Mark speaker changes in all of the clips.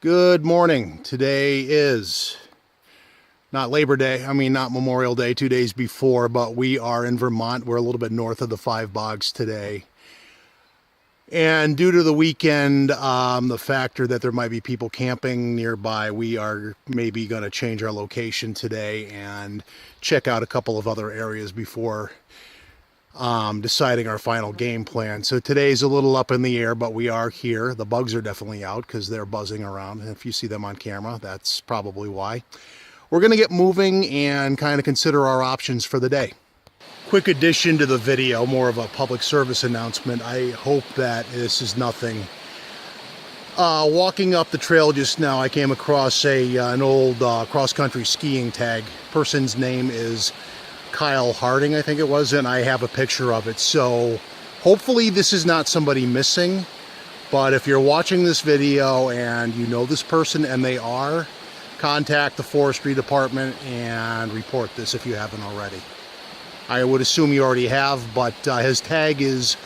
Speaker 1: Good morning. Today is not Labor Day. Not Memorial Day, 2 days before, but we are in Vermont. We're a little bit north of the Five Bogs today. And due to the weekend, the factor that there might be people camping nearby, we are maybe going to change our location today and check out a couple of other areas before deciding our final game plan. So today's a little up in the air, but we are here. The bugs are definitely out because they're buzzing around. And if you see them on camera, that's probably why. We're going to get moving and kind of consider our options for the day. Quick addition to the video, more of a public service announcement. I hope that this is nothing. Walking up the trail just now, I came across an old cross-country skiing tag. Person's name is Kyle Harding, I think it was, and I have a picture of it. So hopefully this is not somebody missing, but if you're watching this video and you know this person, and they are, contact the forestry department and report this if you haven't already. I would assume you already have, but his tag is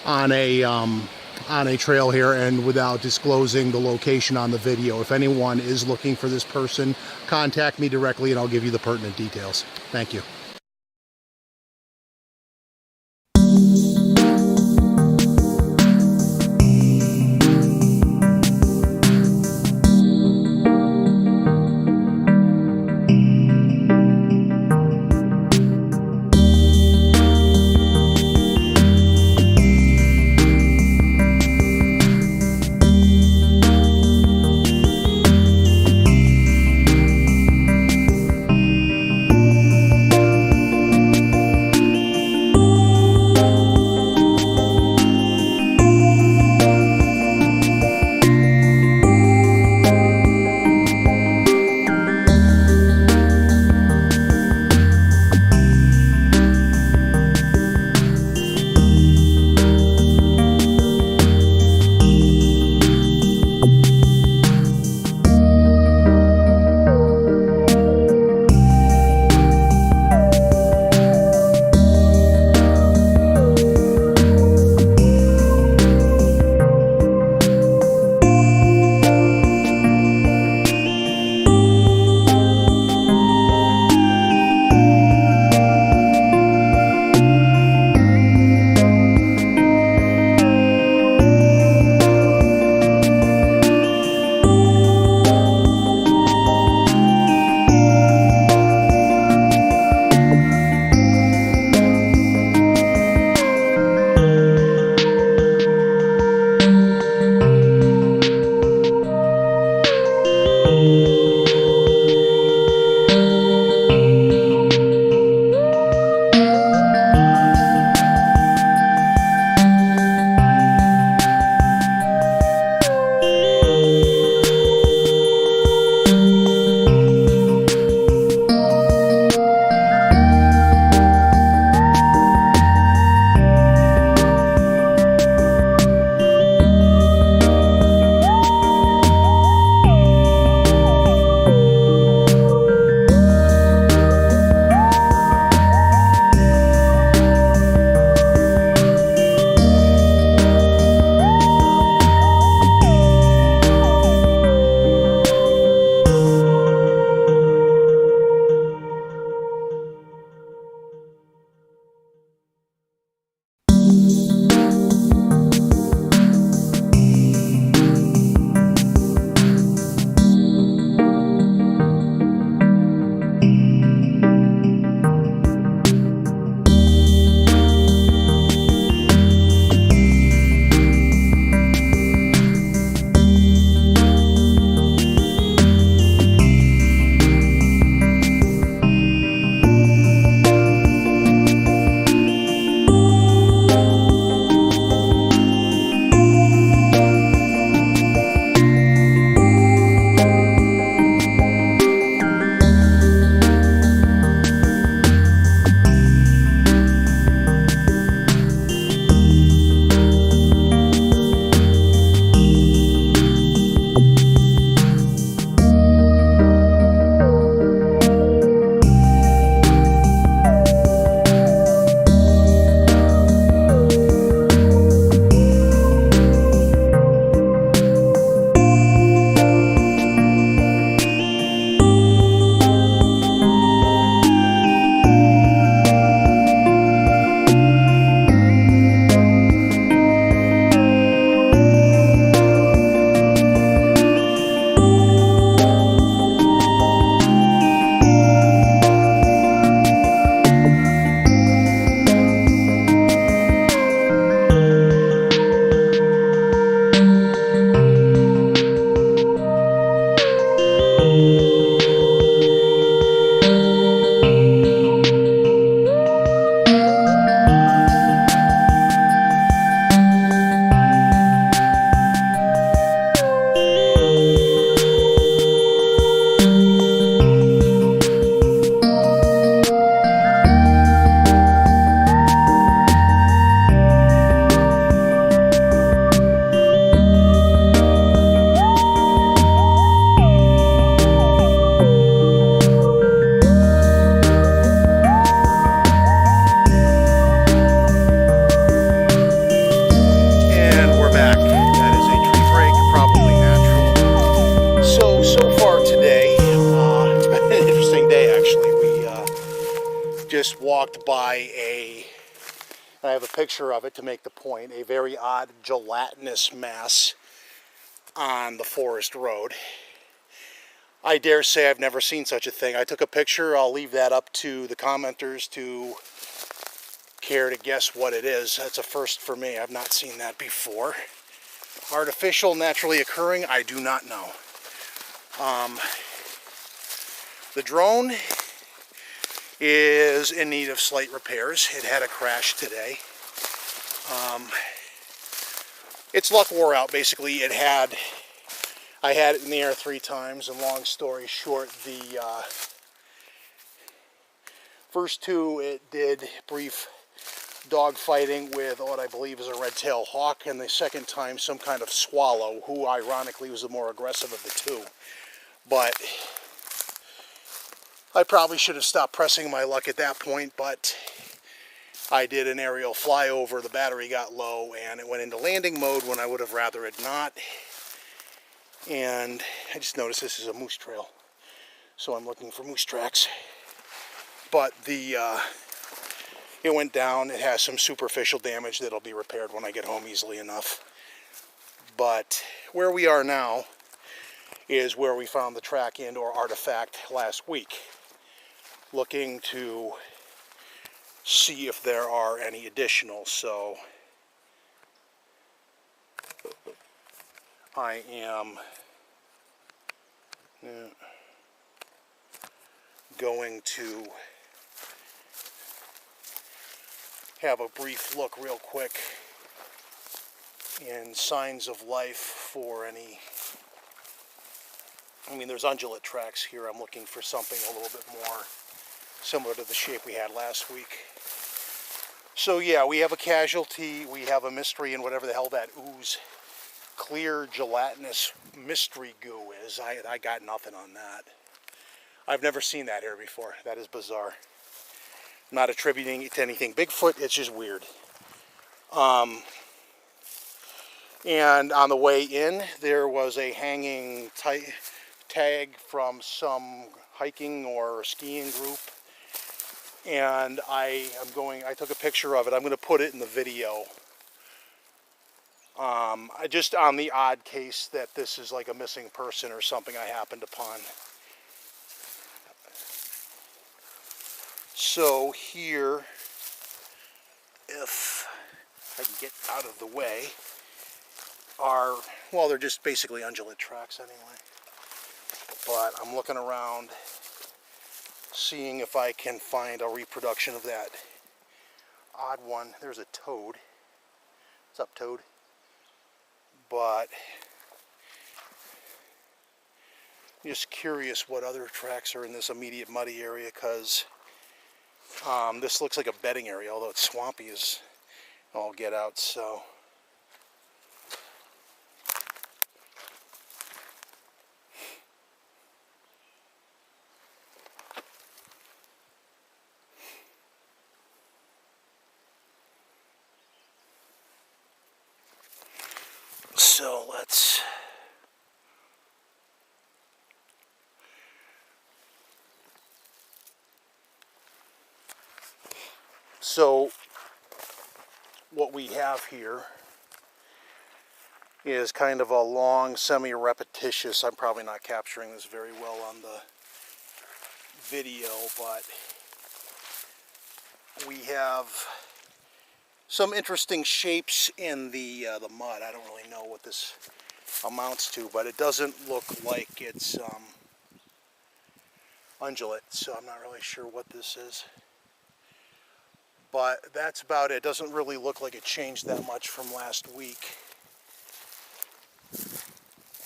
Speaker 1: on a trail here, and without disclosing the location on the video, if anyone is looking for this person, contact me directly and I'll give you the pertinent details. Thank you. just walked by I have a picture of it to make the point, a very odd gelatinous mass on the forest road. I dare say I've never seen such a thing. I took a picture. I'll leave that up to the commenters to care to guess what it is. That's a first for me. I've not seen that before. Artificial, naturally occurring, I do not know. The drone is in need of slight repairs. It had a crash today. Its luck wore out, basically. I had it in the air 3 times, and long story short, the first 2, it did brief dog fighting with what I believe is a red-tailed hawk, and the second time some kind of swallow, who ironically was the more aggressive of the 2. But I probably should have stopped pressing my luck at that point, but I did an aerial flyover, the battery got low, and it went into landing mode when I would have rather it not. And I just noticed this is a moose trail, so I'm looking for moose tracks. But it went down. It has some superficial damage that'll be repaired when I get home easily enough. But where we are now is where we found the track and or artifact last week, looking to see if there are any additional. So I am going to have a brief look real quick in signs of life for any. I mean, there's undulate tracks here. I'm looking for something a little bit more similar to the shape we had last week. So yeah, we have a casualty, we have a mystery, and whatever the hell that ooze, clear gelatinous mystery goo is. I got nothing on that. I've never seen that here before. That is bizarre. I'm not attributing it to anything Bigfoot, it's just weird. And on the way in, there was a hanging tag from some hiking or skiing group. And I took a picture of it. I'm going to put it in the video. Just on the odd case that this is like a missing person or something I happened upon. So here, if I can get out of the way, well, they're just basically undulate tracks anyway. But I'm looking around, seeing if I can find a reproduction of that odd one. There's a toad. What's up, toad? But I'm just curious what other tracks are in this immediate muddy area, because this looks like a bedding area, although it's swampy as all get out. So let's what we have here is kind of a long, semi-repetitious, I'm probably not capturing this very well on the video, but we have some interesting shapes in the mud. I don't really know what this amounts to, but it doesn't look like it's undulate, so I'm not really sure what this is. But that's about it. It doesn't really look like it changed that much from last week.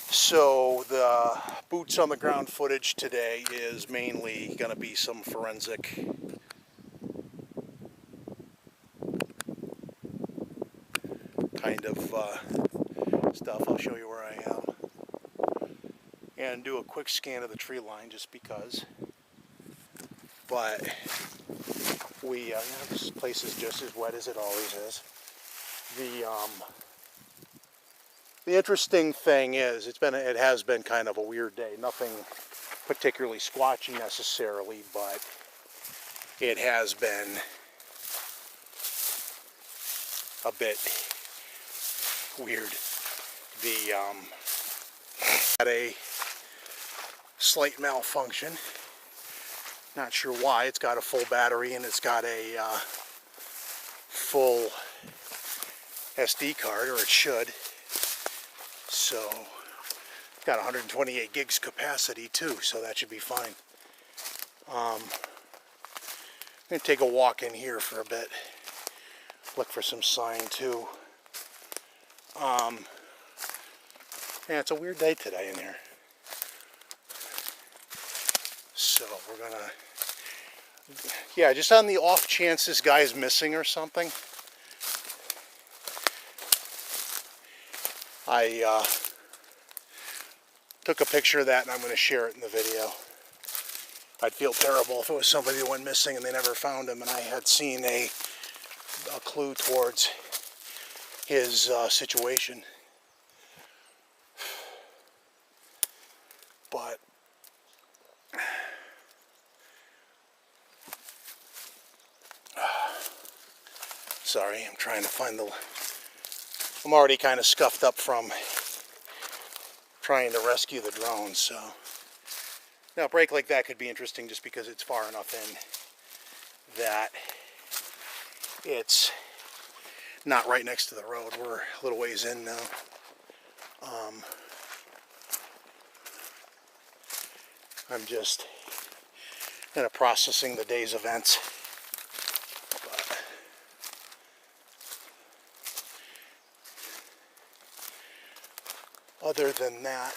Speaker 1: So the boots on the ground footage today is mainly going to be some forensic kind of stuff. I'll show you where I am and do a quick scan of the tree line just because. But this place is just as wet as it always is. The interesting thing is it has been kind of a weird day. Nothing particularly squatchy necessarily, but it has been a bit weird. The had a slight malfunction. Not sure why. It's got a full battery and it's got a full SD card, or it should. So got 128 gigs capacity too, so that should be fine. I'm gonna take a walk in here for a bit, look for some sign too. Yeah, it's a weird day today in here. So we're gonna, yeah, just on the off chance this guy's missing or something, I took a picture of that and I'm going to share it in the video. I'd feel terrible if it was somebody that went missing and they never found him and I had seen a clue towards his situation. But sorry, I'm trying to find the... I'm already kind of scuffed up from trying to rescue the drone, so... Now, a break like that could be interesting just because it's far enough in that it's not right next to the road. We're a little ways in now. I'm just kind of processing the day's events. But other than that,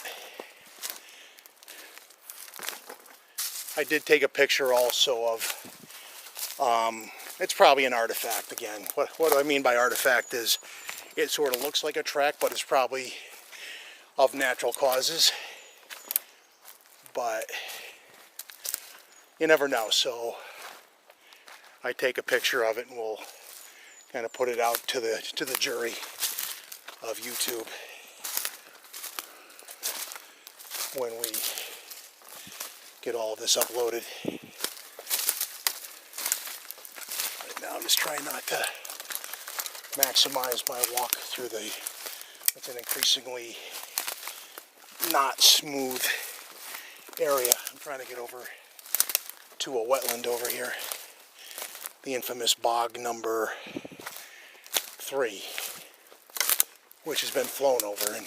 Speaker 1: I did take a picture also of, it's probably an artifact again. What do I mean by artifact is it sort of looks like a track, but it's probably of natural causes. But you never know, so I take a picture of it and we'll kind of put it out to the jury of YouTube when we get all of this uploaded. Right now I'm just trying not to maximize my walk through it's an increasingly not smooth area. I'm trying to get over to a wetland over here, the infamous bog number 3, which has been flown over in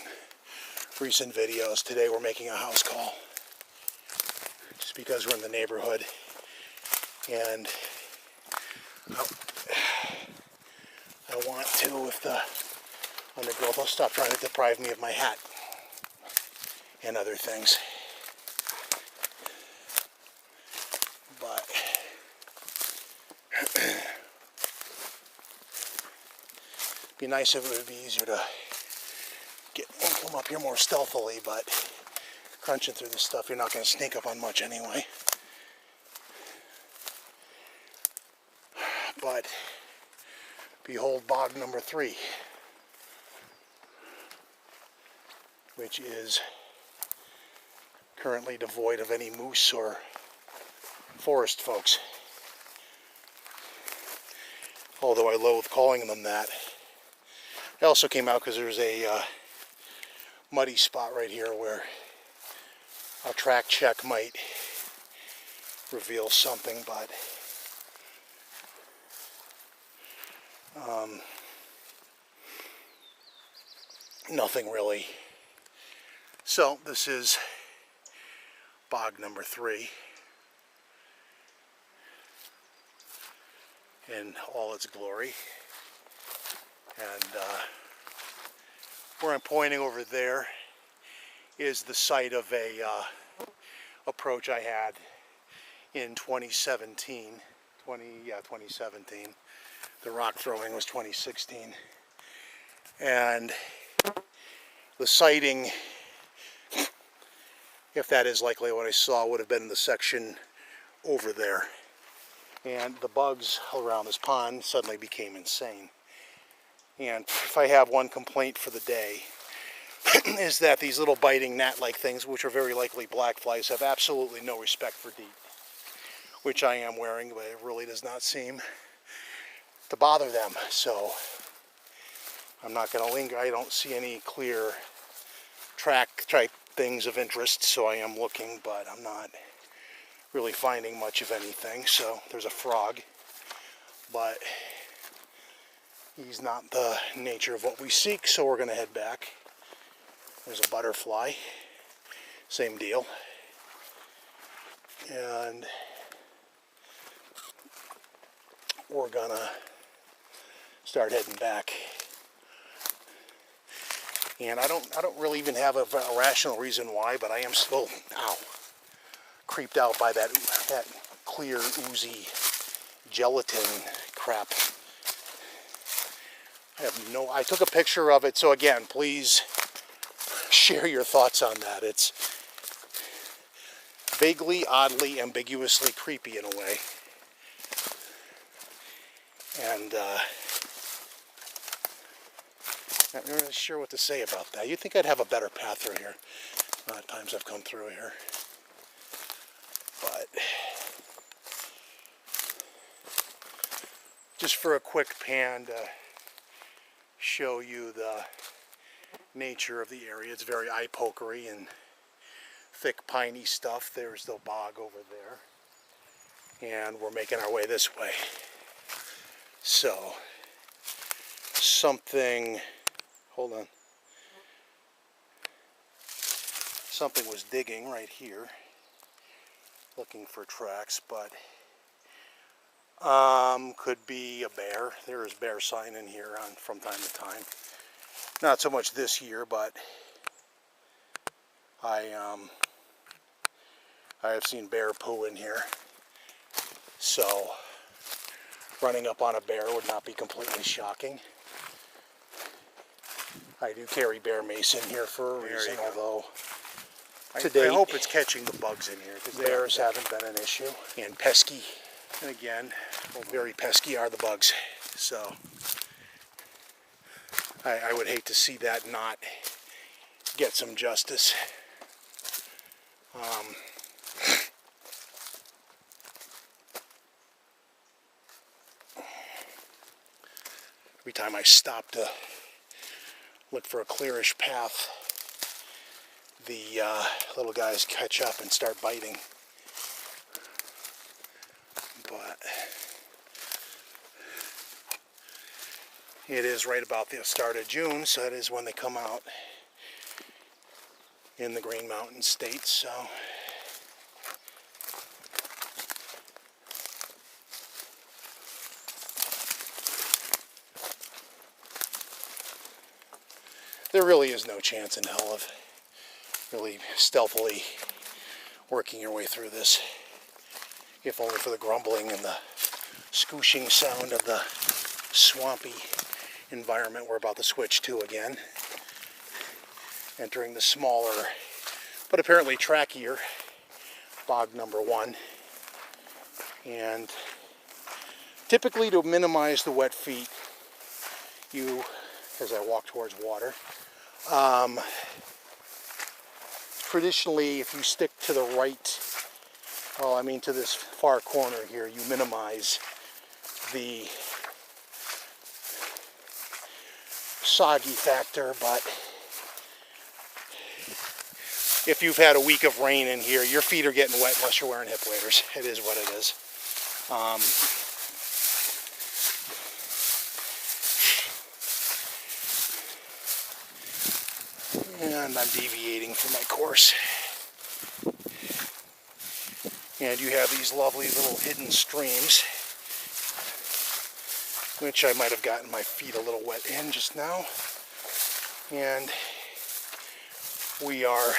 Speaker 1: recent videos. Today we're making a house call just because we're in the neighborhood, and I want to, with the undergrowth, I'll stop trying to deprive me of my hat and other things. But it'd be nice if it would be easier to come up here more stealthily, but crunching through this stuff, you're not going to sneak up on much anyway. But behold bog number 3, which is currently devoid of any moose or forest folks. Although I loathe calling them that. I also came out because there's a muddy spot right here where a track check might reveal something, but nothing really. So this is bog number 3 in all its glory, and where I'm pointing over there is the site of a approach I had in 2017. 2017. The rock throwing was 2016, and the sighting, if that is likely what I saw, would have been in the section over there. And the bugs around this pond suddenly became insane. And if I have one complaint for the day, is that these little biting gnat-like things, which are very likely black flies, have absolutely no respect for DEET. which I am wearing, but it really does not seem to bother them. So I'm not going to linger. I don't see any clear track type things of interest, so I am looking, but I'm not really finding much of anything. So there's a frog, but he's not the nature of what we seek, so we're going to head back. There's a butterfly, same deal. And we're going to start heading back. And I don't really even have a rational reason why, but I am still, creeped out by that clear, oozy gelatin crap. I took a picture of it, so again, please share your thoughts on that. It's vaguely, oddly, ambiguously creepy in a way. And I'm not really sure what to say about that. You'd think I'd have a better path through here. A lot of times I've come through here. But just for a quick pan to show you the nature of the area. It's very eye-pokery and thick piney stuff. There's the bog over there. And we're making our way this way. So, something was digging right here, looking for tracks, but could be a bear. There is bear sign in here from time to time. Not so much this year, but I have seen bear poo in here. So running up on a bear would not be completely shocking. I do carry bear mace in here for a reason, although today I hope it's catching the bugs in here, because bears haven't been an issue. And pesky, and again, very pesky are the bugs. So I would hate to see that not get some justice. Every time I stop to look for a clearish path, the little guys catch up and start biting. But it is right about the start of June, so that is when they come out in the Green Mountain State. So there really is no chance in hell of really stealthily working your way through this, if only for the grumbling and the scooshing sound of the swampy environment we're about to switch to again. Entering the smaller, but apparently trackier, bog number 1. And typically, to minimize the wet feet, as I walk towards water, traditionally, if you stick to the right, to this far corner here, you minimize the soggy factor. But if you've had a week of rain in here, your feet are getting wet unless you're wearing hip waders. It is what it is. And I'm deviating from my course. And you have these lovely little hidden streams, which I might have gotten my feet a little wet in just now. And we are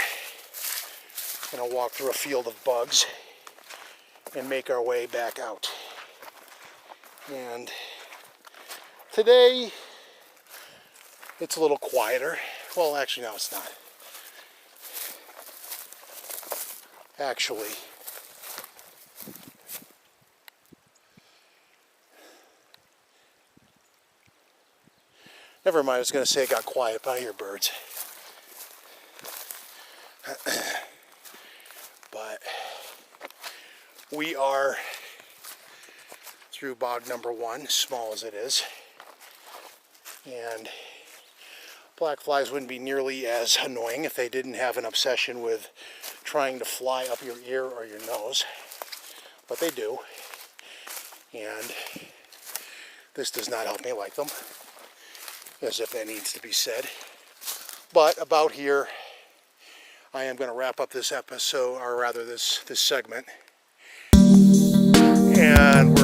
Speaker 1: going to walk through a field of bugs and make our way back out. And today it's a little quieter. Well, actually, no, it's not. Actually, never mind, I was going to say it got quiet, but I hear birds. But we are through bog number 1, small as it is. And black flies wouldn't be nearly as annoying if they didn't have an obsession with trying to fly up your ear or your nose. But they do. And this does not help me like them, as if that needs to be said. But about here, I am going to wrap up this episode, or rather this segment. And